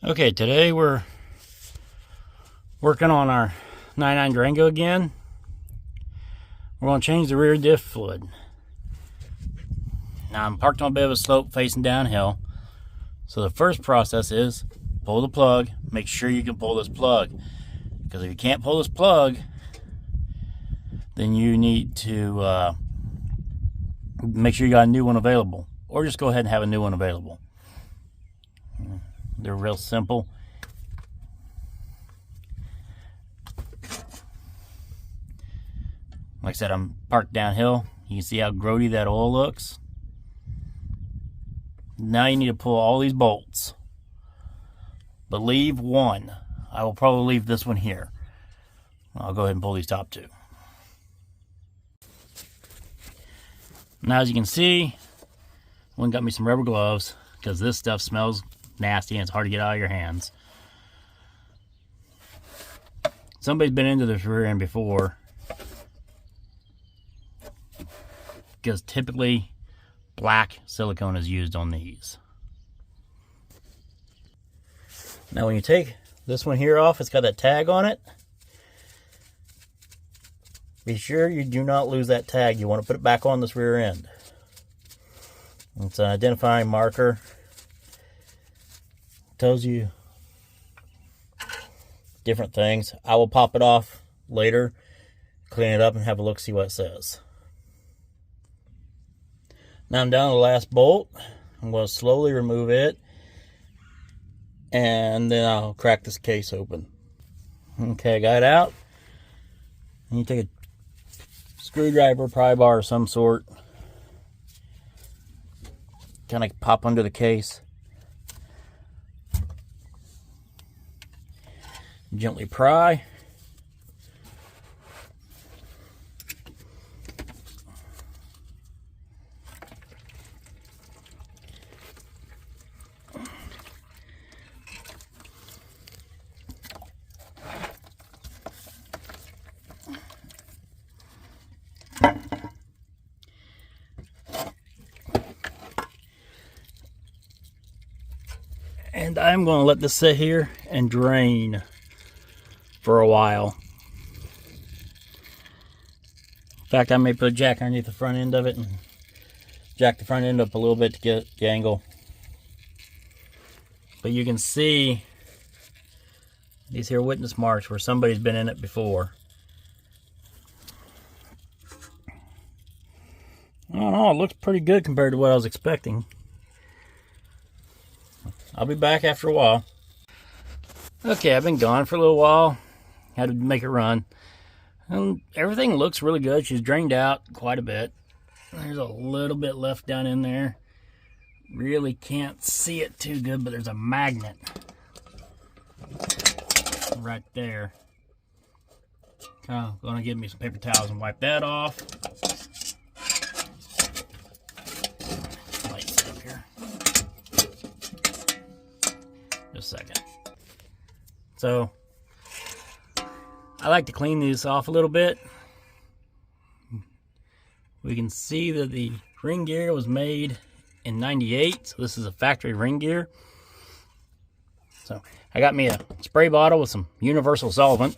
Okay, today we're working on our 99 Durango again. We're going to change the rear diff fluid. Now I'm parked on a bit of a slope facing downhill. So the first process is pull the plug. Make sure you can pull this plug. Because if you can't pull this plug, then you need to make sure you got a new one available. Or just go ahead and have a new one available. They're real simple. Like I said, I'm parked downhill. You can see how grody that oil looks. Now you need to pull all these bolts. But leave one. I will probably leave this one here. I'll go ahead and pull these top two. Now as you can see, I went and got me some rubber gloves because this stuff smells nasty and it's hard to get out of your hands. Somebody's been into this rear end before, because typically black silicone is used on these. Now when you take this one here off, it's got that tag on it. Be sure you do not lose that tag. You want to put it back on this rear end. It's an identifying marker. Tells you different things. I will pop it off later, clean it up, and have a look, see what it says. Now I'm down to the last bolt. I'm going to slowly remove it, and then I'll crack this case open. Okay, I got it out. And you take a screwdriver, pry bar of some sort, kind of pop under the case. Gently pry. And I'm going to let this sit here and drain for a while. In fact, I may put a jack underneath the front end of it and jack the front end up a little bit to get the angle. But you can see these here witness marks where somebody's been in it before. I don't know, it looks pretty good compared to what I was expecting. I'll be back after a while. Okay, I've been gone for a little while. Had to make it run. And everything looks really good. She's drained out quite a bit. There's a little bit left down in there. Really can't see it too good, but there's a magnet right there. Gonna give me some paper towels and wipe that off. Lights up here. Just a second. So I like to clean these off a little bit. We can see that the ring gear was made in '98, so this is a factory ring gear. So I got me a spray bottle with some universal solvent.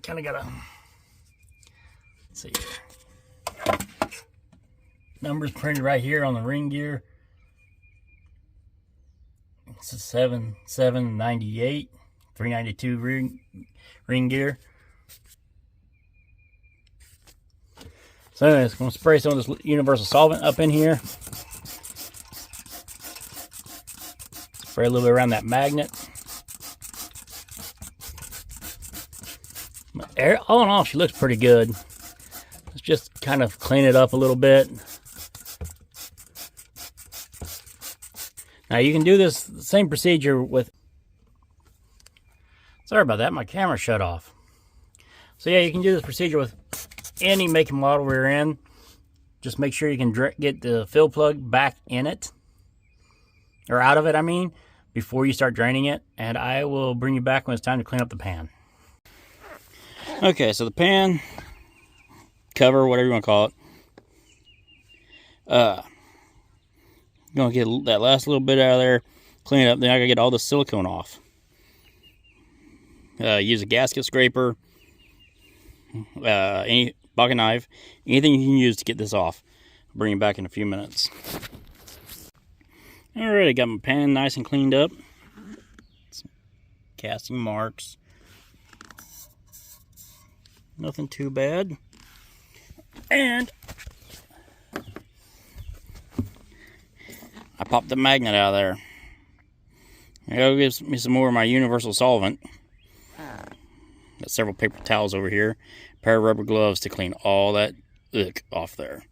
Kind of got a, let's see here. Numbers printed right here on the ring gear. It's a 7798, 392 ring gear. So anyways, I'm going to spray some of this universal solvent up in here. Spray a little bit around that magnet. All in all, she looks pretty good. Let's just kind of clean it up a little bit. Now you can do this the same procedure with... Sorry about that, my camera shut off. So yeah, you can do this procedure with any make and model rear end. Just make sure you can get the fill plug back in it. Or out of it, I mean, before you start draining it. And I will bring you back when it's time to clean up the pan. Okay, so the pan, cover, whatever you want to call it. Gonna get that last little bit out of there, clean it up. Then I gotta get all the silicone off. Use a gasket scraper, any pocket knife, anything you can use to get this off. I'll bring it back in a few minutes. Alright, I got my pan nice and cleaned up. Some casting marks. Nothing too bad. And I popped the magnet out of there. I gotta give me some more of my universal solvent. Got several paper towels over here. A pair of rubber gloves to clean all that ick off there.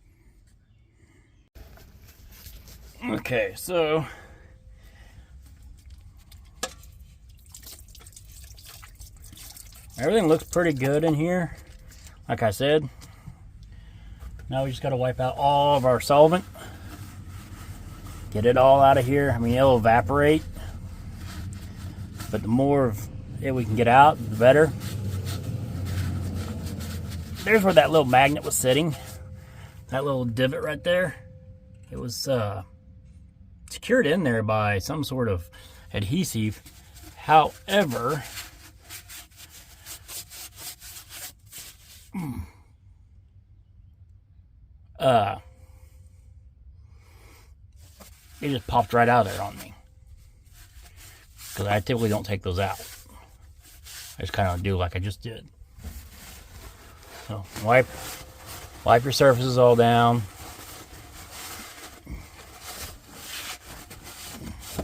Okay, so everything looks pretty good in here. Like I said, now we just got to wipe out all of our solvent. Get it all out of here. I mean, it'll evaporate, but the more of it we can get out, the better. There's where that little magnet was sitting. That little divot right there. It was secured in there by some sort of adhesive. However, it just popped right out of there on me. Because I typically don't take those out. I just kind of do like I just did. So wipe your surfaces all down.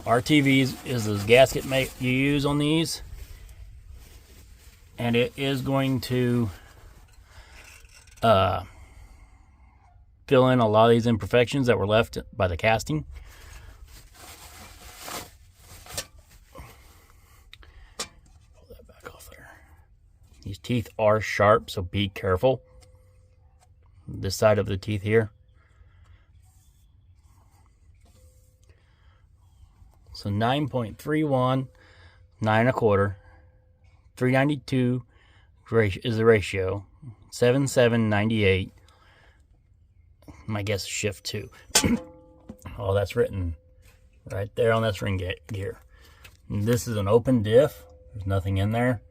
RTV is the gasket you use on these, and it is going to fill in a lot of these imperfections that were left by the casting. Pull that back off there. These teeth are sharp, so be careful. This side of the teeth here. So 9.31, 9 1/4, 392 is the ratio, 7798. My guess is shift 2. Oh, that's written right there on that ring gear. And this is an open diff. There's nothing in there.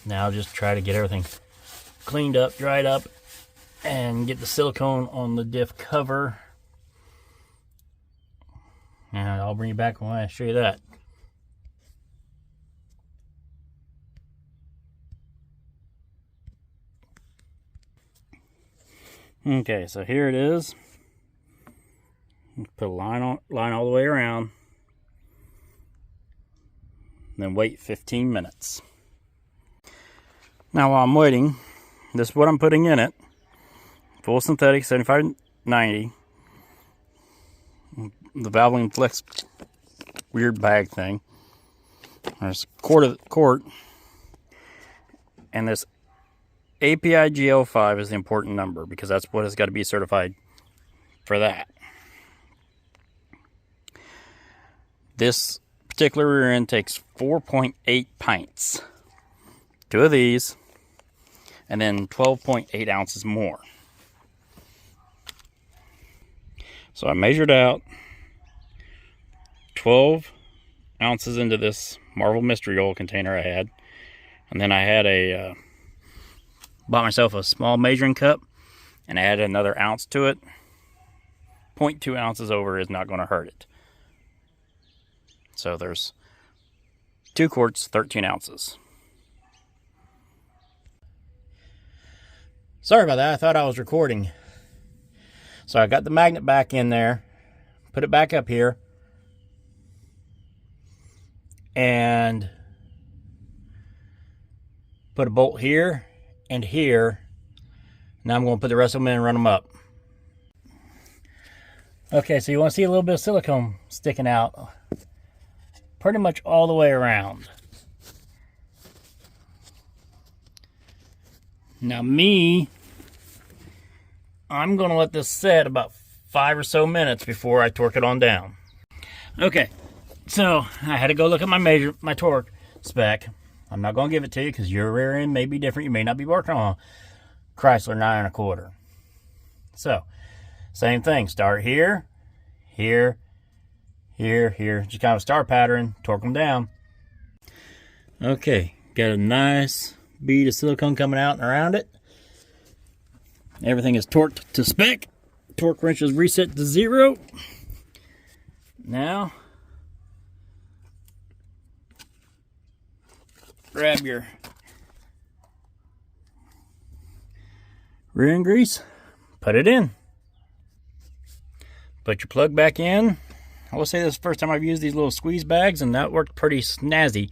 Now just try to get everything cleaned up, dried up, and get the silicone on the diff cover. And I'll bring you back when I show you that. Okay, so here it is. Put a line all the way around. Then wait 15 minutes. Now while I'm waiting, this is what I'm putting in it. Full synthetic 75/90. The Valvoline Flex weird bag thing. There's quart, and this API GL5 is the important number because that's what has got to be certified for that. This particular rear end takes 4.8 pints. 2 of these, and then 12.8 ounces more. So I measured out 12 ounces into this Marvel Mystery Oil container I had. And then I had bought myself a small measuring cup and added another ounce to it. 0.2 ounces over is not going to hurt it. So there's 2 quarts, 13 ounces. Sorry about that, I thought I was recording. So I got the magnet back in there, put it back up here, and put a bolt here and here. Now I'm going to put the rest of them in and run them up. Okay, so you want to see a little bit of silicone sticking out pretty much all the way around. Now I'm going to let this set about 5 or so minutes before I torque it on down. Okay, so I had to go look at my torque. spec. I'm not going to give it to you because your rear end may be different. You may not be working on a Chrysler 9 1/4. So, same thing. Start here, here, here, here. Just kind of a star pattern. Torque them down. Okay, got a nice bead of silicone coming out and around it. Everything is torqued to spec. Torque wrench is reset to 0. Now, grab your rear end grease, put it in. Put your plug back in. I will say this is the first time I've used these little squeeze bags, and that worked pretty snazzy.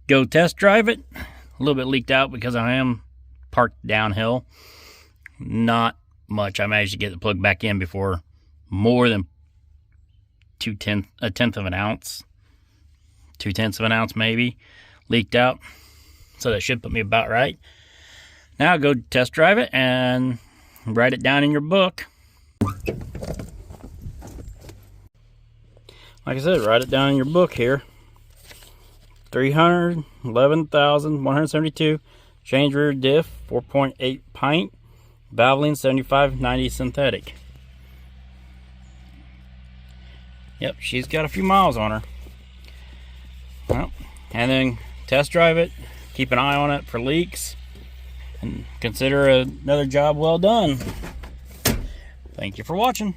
Go test drive it. A little bit leaked out because I am parked downhill. Not much. I managed to get the plug back in before more than a tenth of an ounce. 2/10 of an ounce maybe leaked out. So that should put me about right. Now go test drive it and write it down in your book. Like I said, write it down in your book here. 311,172. Change rear diff, 4.8 pint. Valvoline 7590 synthetic. Yep, she's got a few miles on her. Well, and then test drive it. Keep an eye on it for leaks. And consider another job well done. Thank you for watching.